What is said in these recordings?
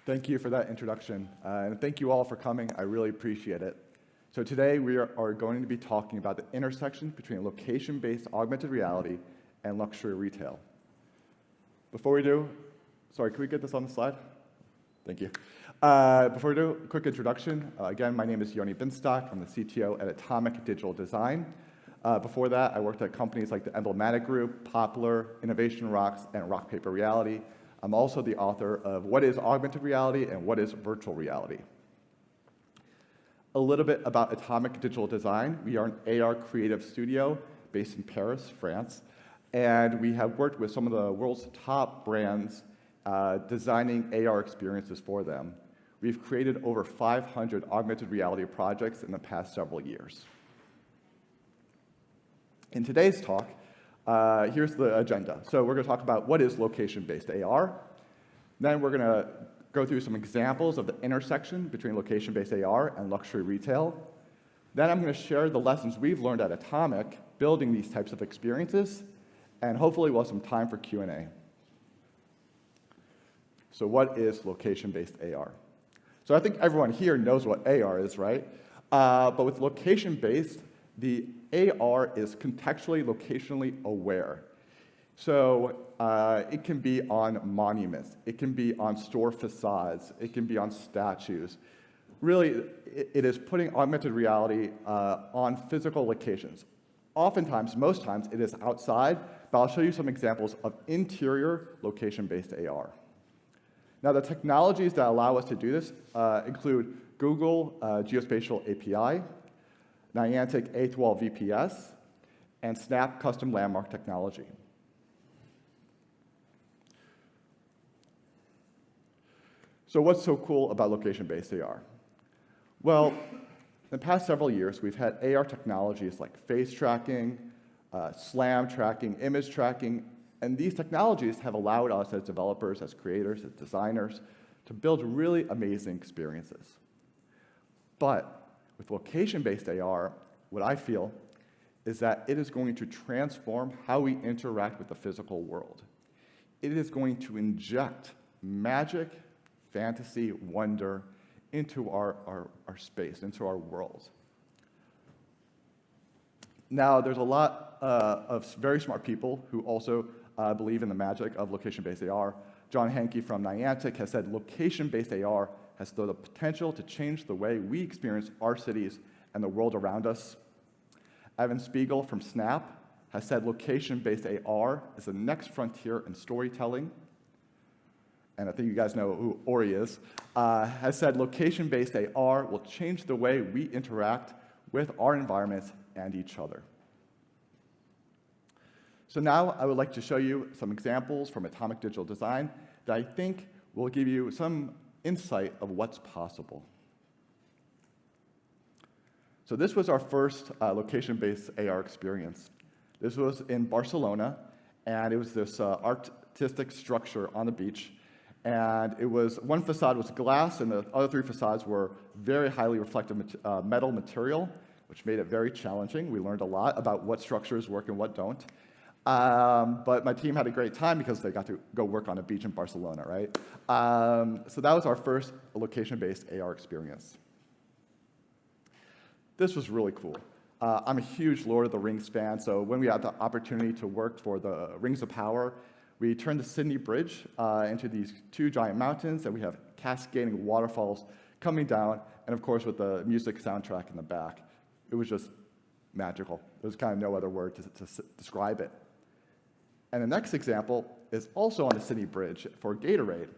Thank you for that introduction, and thank you all for coming. I really appreciate it. So today we are going to be talking about the intersection between location-based augmented reality and luxury retail. Before we do, sorry, can we get this on the slide? Thank you. Before we do, a quick introduction. Again, my name is Yoni Binstock. I'm the CTO at Atomic Digital Design. Before that, I worked at companies like the Emblematic Group, Poplar, Innovation Rocks, and Rock Paper Reality. I'm also the author of What is Augmented Reality and What is Virtual Reality. A little bit about Atomic Digital Design. We are an AR creative studio based in Paris, France, and we have worked with some of the world's top brands designing AR experiences for them. We've created over 500 augmented reality projects in the past several years. In today's talk, here's the agenda. So we're going to talk about what is location-based AR. Then we're going to go through some examples of the intersection between location-based AR and luxury retail. Then I'm going to share the lessons we've learned at Atomic building these types of experiences, and hopefully we'll have some time for Q&A. So what is location-based AR? So I think everyone here knows what AR is, right? But with location-based, the AR is contextually, locationally aware. So it can be on monuments, it can be on store facades, it can be on statues. Really, it is putting augmented reality on physical locations. Oftentimes, most times, it is outside, but I'll show you some examples of interior location-based AR. Now, the technologies that allow us to do this include Google Geospatial API, Niantic A12 VPS, and Snap Custom Landmark Technology. So what's so cool about location-based AR? Well, in the past several years, we've had AR technologies like face tracking, SLAM tracking, image tracking, and these technologies have allowed us as developers, as creators, as designers, to build really amazing experiences. But with location-based AR, what I feel is that it is going to transform how we interact with the physical world. It is going to inject magic, fantasy, wonder into our space, into our world. Now, there's a lot of very smart people who also believe in the magic of location-based AR. John Hanke from Niantic has said location-based AR has the potential to change the way we experience our cities and the world around us. Evan Spiegel from Snap has said location-based AR is the next frontier in storytelling. And I think you guys know who Ori is, has said location-based AR will change the way we interact with our environments and each other. So now I would like to show you some examples from Atomic Digital Design that I think will give you some insight of what's possible. So this was our first location-based AR experience. This was in Barcelona, and it was this artistic structure on the beach. And it was, one facade was glass, and the other three facades were very highly reflective metal material, which made it very challenging. We learned a lot about what structures work and what don't. But my team had a great time because they got to go work on a beach in Barcelona, right? So that was our first location-based AR experience. This was really cool. I'm a huge Lord of the Rings fan, so when we had the opportunity to work for the Rings of Power, we turned the Sydney Bridge into these two giant mountains, and we have cascading waterfalls coming down, and of course with the music soundtrack in the back. It was just magical. There's kind of no other word to describe it. And the next example is also on the Sydney Bridge for Gatorade.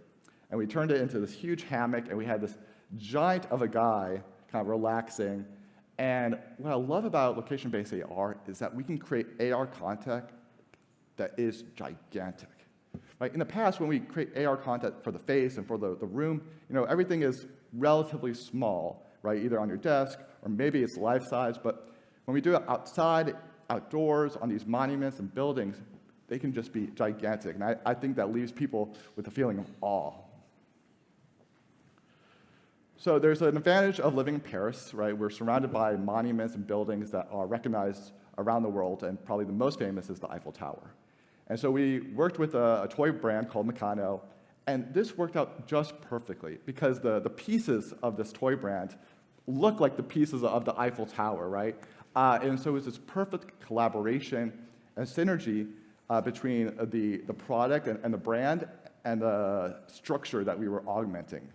And we turned it into this huge hammock, and we had this giant of a guy kind of relaxing. And what I love about location-based AR is that we can create AR content that is gigantic. Right? In the past, when we create AR content for the face and for the room, everything is relatively small, right? Either on your desk, or maybe it's life-size, but when we do it outside, outdoors, on these monuments and buildings, they can just be gigantic. And I think that leaves people with a feeling of awe. So there's an advantage of living in Paris, right? We're surrounded by monuments and buildings that are recognized around the world, and probably the most famous is the Eiffel Tower. And so we worked with a toy brand called Meccano, and this worked out just perfectly because the pieces of this toy brand look like the pieces of the Eiffel Tower, right? And so it was this perfect collaboration and synergy between the product and the brand and the structure that we were augmenting.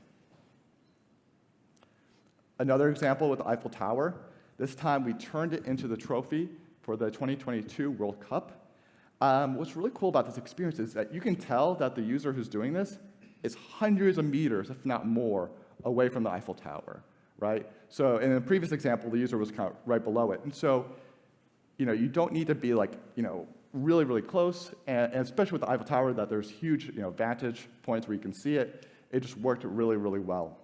Another example with the Eiffel Tower, this time we turned it into the trophy for the 2022 World Cup. What's really cool about this experience is that you can tell that the user who's doing this is hundreds of meters, if not more, away from the Eiffel Tower, right? So in the previous example, the user was kind of right below it. And so, you don't need to be like, really, really close, and especially with the Eiffel Tower, that there's huge, vantage points where you can see it. It just worked really, really well.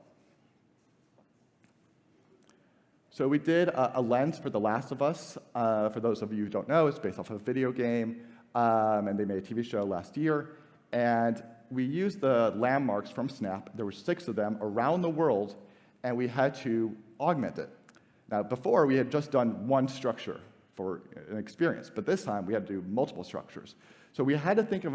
So we did a lens for The Last of Us. For those of you who don't know, it's based off of a video game, and they made a TV show last year. And we used the landmarks from Snap. There were 6 of them around the world, and we had to augment it. Now, before, we had just done one structure for an experience, but this time we had to do multiple structures. So we had to think of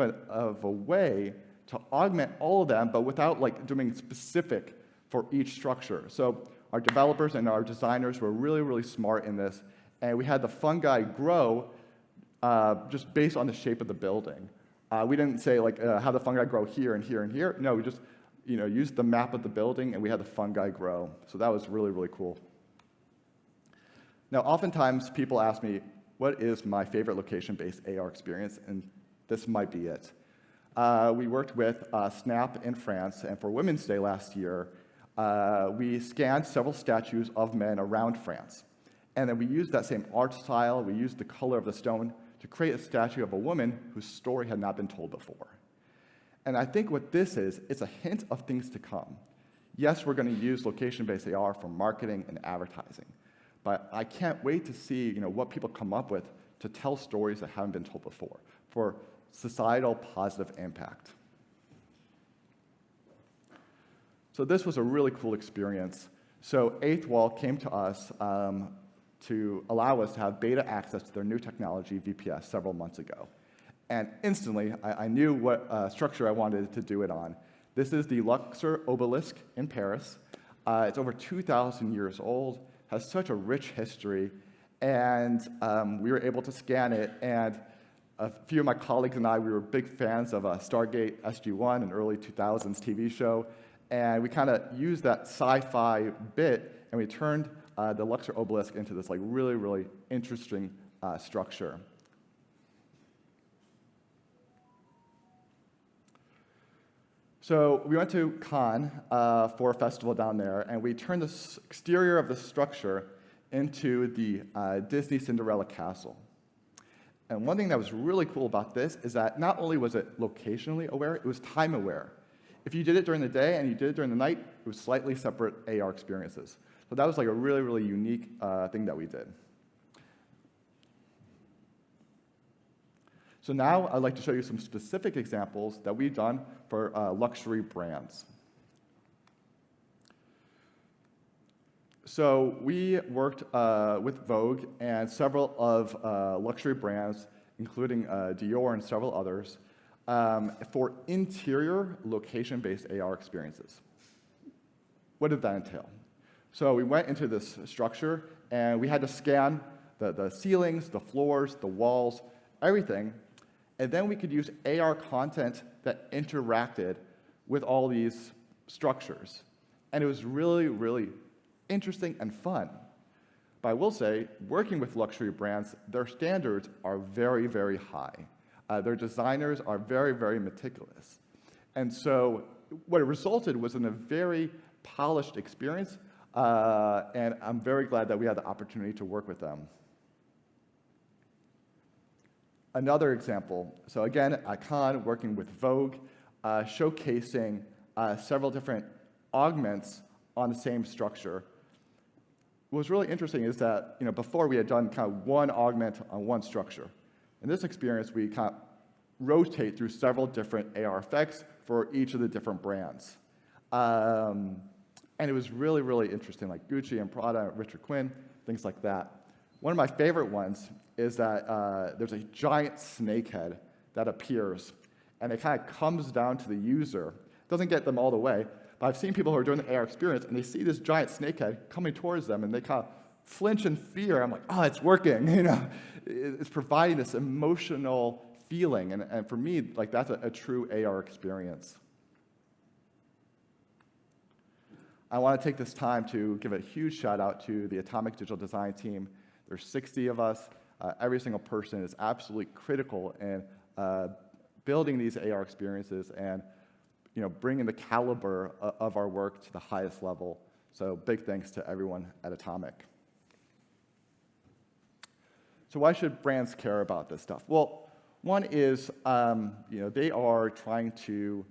a way to augment all of them, but without doing specific for each structure. So our developers and our designers were really, really smart in this, and we had the fungi grow just based on the shape of the building. We didn't say how the fungi grow here and here and here. No, we just used the map of the building, and we had the fungi grow. So that was really, really cool. Now, oftentimes people ask me, what is my favorite location-based AR experience? And this might be it. We worked with Snap in France, and for Women's Day last year, we scanned several statues of men around France. And then we used that same art style, we used the color of the stone to create a statue of a woman whose story had not been told before. And I think what this is, it's a hint of things to come. Yes, we're going to use location-based AR for marketing and advertising, but I can't wait to see what people come up with to tell stories that haven't been told before for societal positive impact. So this was a really cool experience. So Eighth Wall came to us to allow us to have beta access to their new technology, VPS, several months ago. And instantly, I knew what structure I wanted to do it on. This is the Luxor obelisk in Paris. It's over 2,000 years old, has such a rich history, and we were able to scan it, and a few of my colleagues and I, we were big fans of Stargate SG-1, an early 2000s TV show, and we kind of used that sci-fi bit, and we turned the Luxor obelisk into this really, really interesting structure. So we went to Cannes for a festival down there, and we turned the exterior of the structure into the Disney Cinderella Castle. And one thing that was really cool about this is that not only was it locationally aware, it was time aware. If you did it during the day and you did it during the night, it was slightly separate AR experiences. So that was a really, really unique thing that we did. So now I'd like to show you some specific examples that we've done for luxury brands. So we worked with Vogue and several of luxury brands, including Dior and several others, for interior location-based AR experiences. What did that entail? So we went into this structure, and we had to scan the ceilings, the floors, the walls, everything, and then we could use AR content that interacted with all these structures. And it was really, really interesting and fun. But I will say, working with luxury brands, their standards are very, very high. Their designers are very, very meticulous. And so what it resulted was in a very polished experience, and I'm very glad that we had the opportunity to work with them. Another example, so again, at Cannes, working with Vogue, showcasing several different augments on the same structure. What was really interesting is that before we had done kind of one augment on one structure. In this experience, we kind of rotate through several different AR effects for each of the different brands. And it was really, really interesting, like Gucci and Prada, Richard Quinn, things like that. One of my favorite ones is that there's a giant snake head that appears, and it kind of comes down to the user. It doesn't get them all the way, but I've seen people who are doing the AR experience, and they see this giant snakehead coming towards them, and they kind of flinch in fear. I'm like, oh, it's working. It's providing this emotional feeling, and for me, like that's a true AR experience. I want to take this time to give a huge shout out to the Atomic Digital Design team. There's 60 of us. Every single person is absolutely critical in building these AR experiences and bringing the caliber of our work to the highest level. So big thanks to everyone at Atomic. So why should brands care about this stuff? Well, one is they are trying to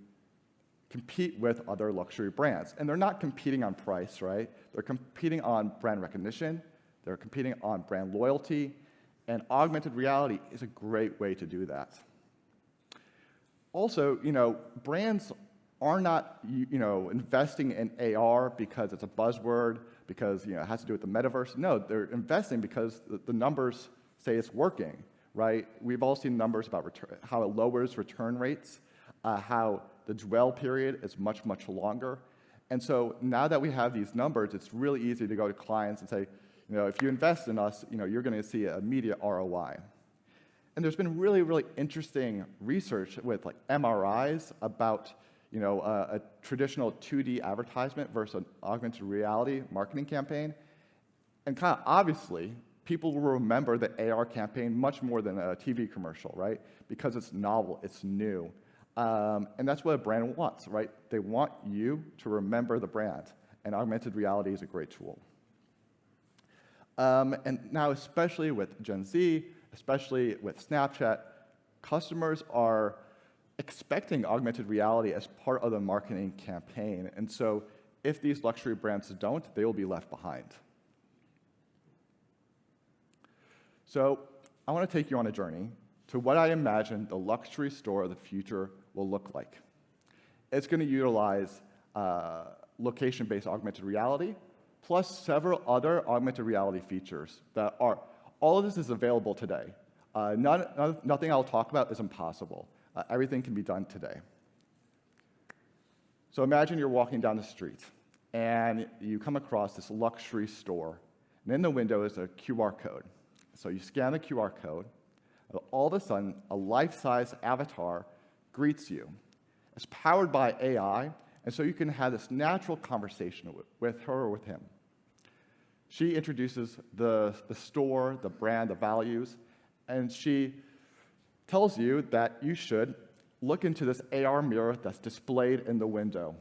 compete with other luxury brands. And they're not competing on price, right? They're competing on brand recognition. They're competing on brand loyalty. And augmented reality is a great way to do that. Also, brands are not investing in AR because it's a buzzword, because it has to do with the metaverse. No, they're investing because the numbers say it's working, right? We've all seen numbers about how it lowers return rates, how the dwell period is much, much longer. And so now that we have these numbers, it's really easy to go to clients and say, if you invest in us, you're going to see an immediate ROI. And there's been really, really interesting research with like MRIs about a traditional 2D advertisement versus an augmented reality marketing campaign. And kind of obviously, people will remember the AR campaign much more than a TV commercial, right? Because it's novel, it's new. And that's what a brand wants, right? They want you to remember the brand, and augmented reality is a great tool. And now, especially with Gen Z, especially with Snapchat, customers are expecting augmented reality as part of the marketing campaign. And so if these luxury brands don't, they will be left behind. So I want to take you on a journey to what I imagine the luxury store of the future will look like. It's going to utilize location-based augmented reality, plus several other augmented reality features that are, all of this is available today. Nothing I'll talk about is impossible. Everything can be done today. So imagine you're walking down the street, and you come across this luxury store, and in the window is a QR code. So you scan the QR code, and all of a sudden, a life-size avatar greets you. It's powered by AI, and so you can have this natural conversation with her or with him. She introduces the store, the brand, the values, and she tells you that you should look into this AR mirror that's displayed in the window.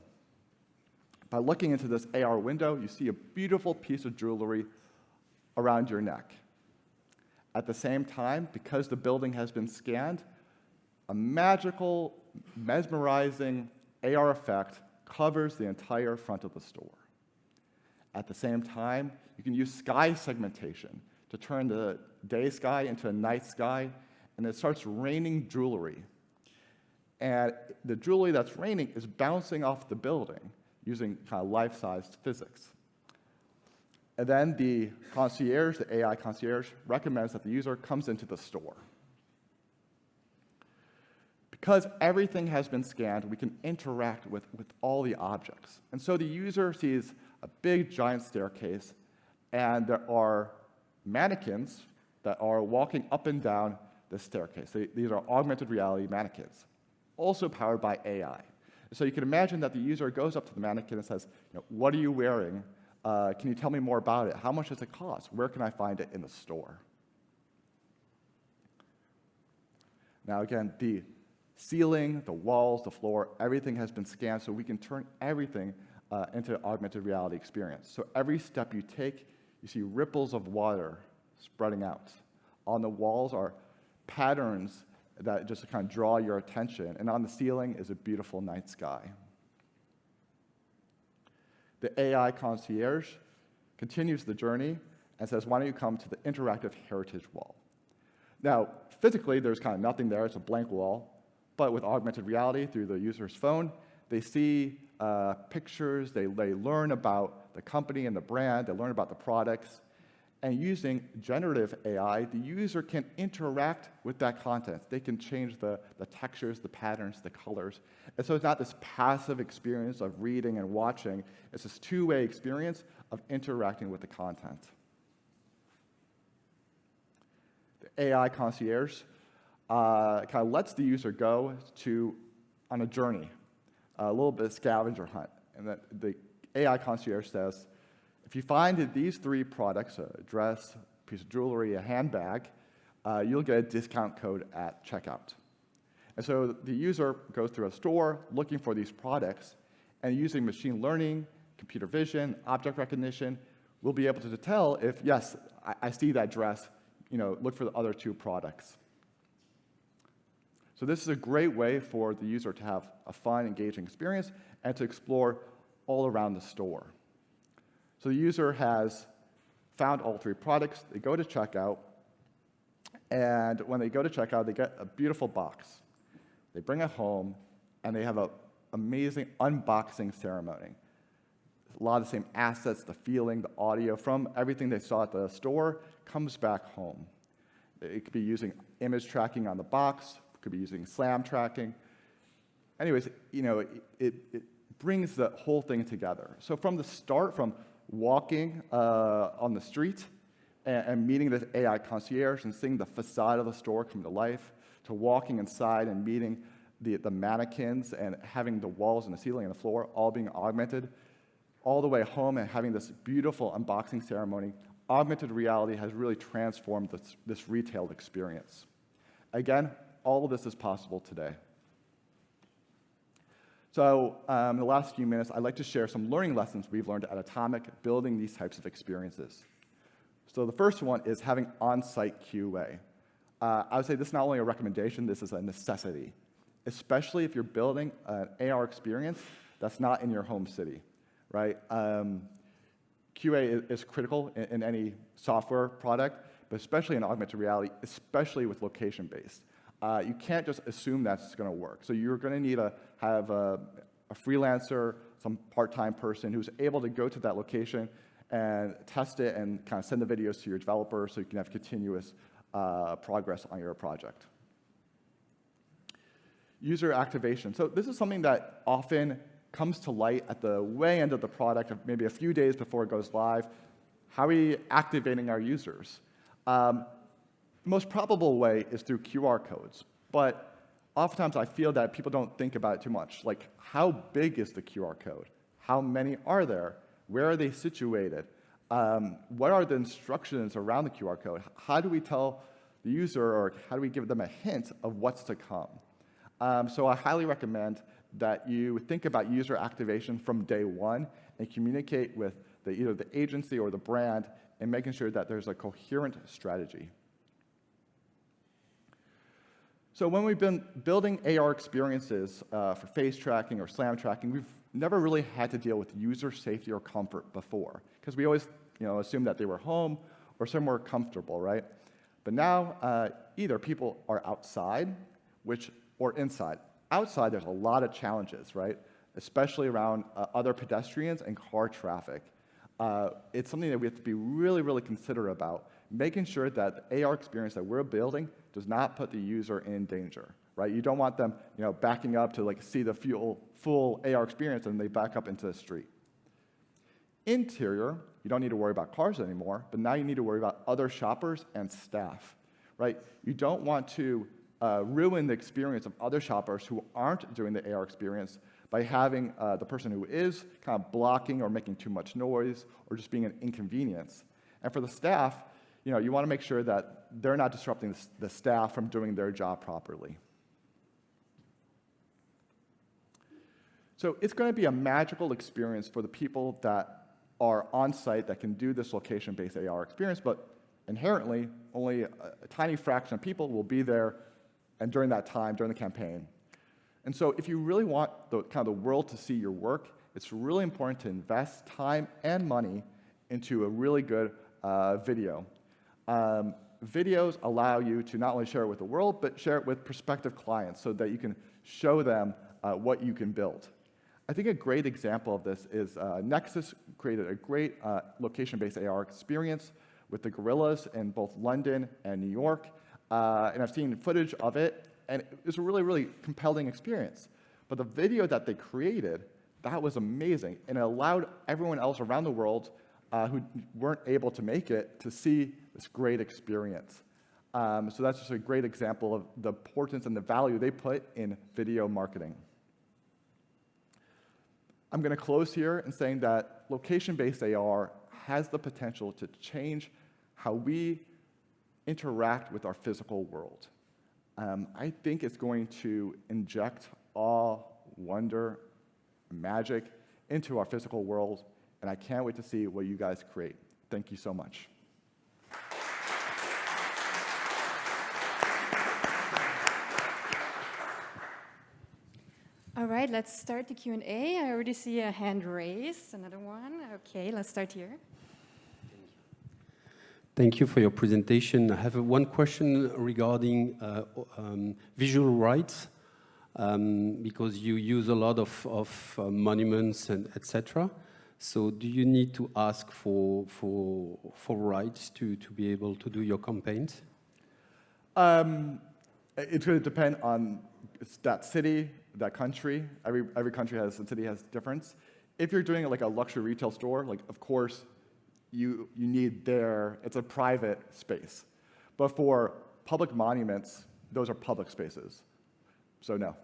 By looking into this AR window, you see a beautiful piece of jewelry around your neck. At the same time, because the building has been scanned, a magical, mesmerizing AR effect covers the entire front of the store. At the same time, you can use sky segmentation to turn the day sky into a night sky, and it starts raining jewelry. And the jewelry that's raining is bouncing off the building using kind of life-sized physics. And then the concierge, the AI concierge, recommends that the user comes into the store. Because everything has been scanned, we can interact with all the objects. And so the user sees a big, giant staircase, and there are mannequins that are walking up and down the staircase. These are augmented reality mannequins, also powered by AI. So you can imagine that the user goes up to the mannequin and says, what are you wearing? Can you tell me more about it? How much does it cost? Where can I find it in the store? Now again, the ceiling, the walls, the floor, everything has been scanned, so we can turn everything into an augmented reality experience. So every step you take, you see ripples of water spreading out. On the walls are patterns that just kind of draw your attention, and on the ceiling is a beautiful night sky. The AI concierge continues the journey and says, why don't you come to the interactive heritage wall? Now, physically, there's kind of nothing there. It's a blank wall. But with augmented reality, through the user's phone, they see pictures. They learn about the company and the brand. They learn about the products. And using generative AI, the user can interact with that content. They can change the textures, the patterns, the colors. And so it's not this passive experience of reading and watching. It's this two-way experience of interacting with the content. The AI concierge kind of lets the user go on a journey, a little bit of scavenger hunt. And the AI concierge says, if you find these 3 products, a dress, a piece of jewelry, a handbag, you'll get a discount code at checkout. And so the user goes through a store looking for these products, and using machine learning, computer vision, object recognition, we'll be able to tell if, yes, I see that dress, look for the other 2 products. So this is a great way for the user to have a fun, engaging experience and to explore all around the store. So the user has found all 3 products, they go to checkout, and when they go to checkout, they get a beautiful box. They bring it home, and they have an amazing unboxing ceremony. A lot of the same assets, the feeling, the audio from everything they saw at the store comes back home. It could be using image tracking on the box, it could be using SLAM tracking. Anyways, it brings the whole thing together. So from the start, from walking on the street and meeting this AI concierge and seeing the facade of the store come to life, to walking inside and meeting the mannequins and having the walls and the ceiling and the floor all being augmented, all the way home and having this beautiful unboxing ceremony, augmented reality has really transformed this retail experience. Again, all of this is possible today. So in the last few minutes, I'd like to share some learning lessons we've learned at Atomic building these types of experiences. So the first one is having on-site QA. I would say this is not only a recommendation, this is a necessity, especially if you're building an AR experience that's not in your home city, right? QA is critical in any software product, but especially in augmented reality, especially with location-based. You can't just assume that's going to work. So you're going to need to have a freelancer, some part-time person who's able to go to that location and test it and kind of send the videos to your developer so you can have continuous progress on your project. User activation. So this is something that often comes to light at the way end of the product, maybe a few days before it goes live. How are we activating our users? Most probable way is through QR codes, but oftentimes I feel that people don't think about it too much. Like, how big is the QR code? How many are there? Where are they situated? What are the instructions around the QR code? How do we tell the user, or how do we give them a hint of what's to come? So I highly recommend that you think about user activation from day one and communicate with either the agency or the brand and making sure that there's a coherent strategy. So when we've been building AR experiences for face tracking or SLAM tracking, we've never really had to deal with user safety or comfort before, because we always assumed that they were home or somewhere comfortable, right? But now, either people are outside, or inside. Outside, there's a lot of challenges, right? Especially around other pedestrians and car traffic. It's something that we have to be really, really considerate about, making sure that the AR experience that we're building does not put the user in danger, right? You don't want them, backing up to see the full AR experience and they back up into the street. Interior, you don't need to worry about cars anymore, but now you need to worry about other shoppers and staff, right? You don't want to ruin the experience of other shoppers who aren't doing the AR experience by having the person who is kind of blocking or making too much noise or just being an inconvenience. And for the staff, you want to make sure that they're not disrupting the staff from doing their job properly. So it's going to be a magical experience for the people that are on site that can do this location-based AR experience, but inherently, only a tiny fraction of people will be there and during that time, during the campaign. And so if you really want the world to see your work, it's really important to invest time and money into a really good video. Videos allow you to not only share it with the world, but share it with prospective clients so that you can show them what you can build. I think a great example of this is Nexus created a great location-based AR experience with the gorillas in both London and New York. And I've seen footage of it, and it was a really, really compelling experience. But the video that they created, that was amazing, and it allowed everyone else around the world who weren't able to make it to see this great experience. So that's just a great example of the importance and the value they put in video marketing. I'm going to close here in saying that location-based AR has the potential to change how we interact with our physical world. I think it's going to inject awe, wonder, magic into our physical world, and I can't wait to see what you guys create. Thank you so much. All right, let's start the Q&A. I already see a hand raised, another one. Okay, let's start here. Thank you for your presentation. I have one question regarding visual rights, because you use a lot of monuments and etc. So do you need to ask for rights to be able to do your campaigns? It's going to depend on that city, that country. Every country has, and city has difference. If you're doing like a luxury retail store, like of course, you need it's a private space. But for public monuments, those are public spaces. So no.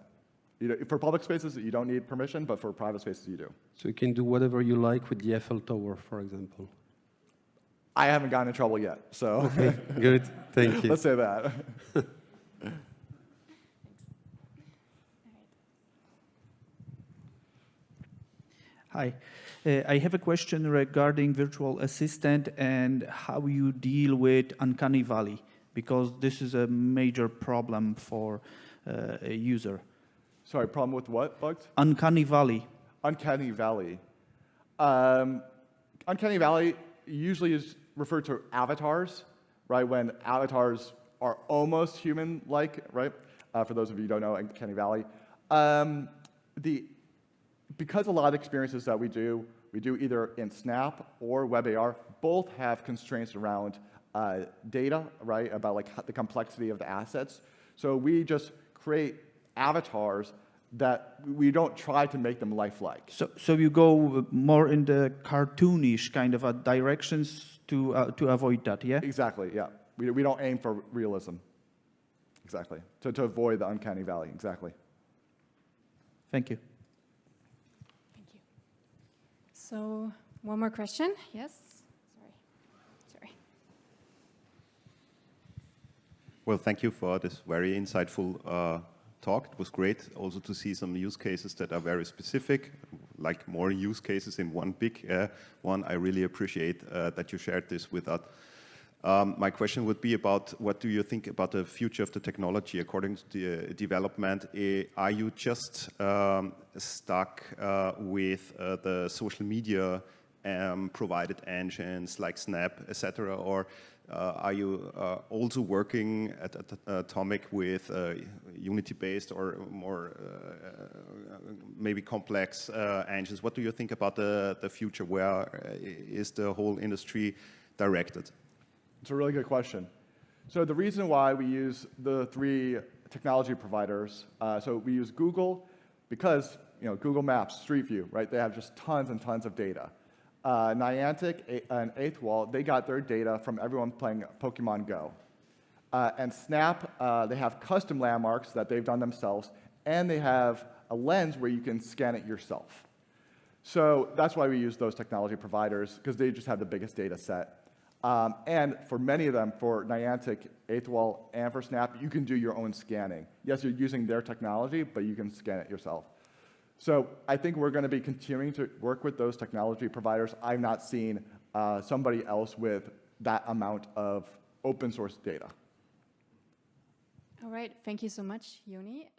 For public spaces, you don't need permission, but for private spaces, you do. So you can do whatever you like with the Eiffel Tower, for example? I haven't gotten in trouble yet, so. Okay, good, thank you. Let's say that. Hi. I have a question regarding virtual assistant and how you deal with uncanny valley, because this is a major problem for a user. Sorry, problem with what, Bugs? Uncanny valley. Uncanny valley. Uncanny valley usually is referred to avatars, right? When avatars are almost human-like, right? For those of you who don't know uncanny valley. Because a lot of experiences that we do either in Snap or WebAR, both have constraints around data, right, about like the complexity of the assets. So we just create avatars that we don't try to make them lifelike. So you go more in the cartoonish kind of directions to avoid that, yeah? Exactly, yeah. We don't aim for realism. Exactly. To avoid the uncanny valley, exactly. Thank you. So, one more question. Yes? Sorry. Well, thank you for this very insightful talk. It was great also to see some use cases that are very specific, like more use cases in one big one. I really appreciate that you shared this with us. My question would be about what do you think about the future of the technology according to the development? Are you just stuck with the social media provided engines like Snap, etc., or are you also working at Atomic with Unity-based or more maybe complex engines? What do you think about the future? Where is the whole industry directed? It's a really good question. So the reason why we use the three technology providers, so we use Google because Google Maps, Street View, right? They have just tons and tons of data. Niantic and Eighth Wall, they got their data from everyone playing Pokemon Go. And Snap, they have custom landmarks that they've done themselves, and they have a lens where you can scan it yourself. So that's why we use those technology providers, because they just have the biggest data set. And for many of them, for Niantic, Eighth Wall, and for Snap, you can do your own scanning. Yes, you're using their technology, but you can scan it yourself. So I think we're going to be continuing to work with those technology providers. I've not seen somebody else with that amount of open source data. All right, thank you so much, Yoni.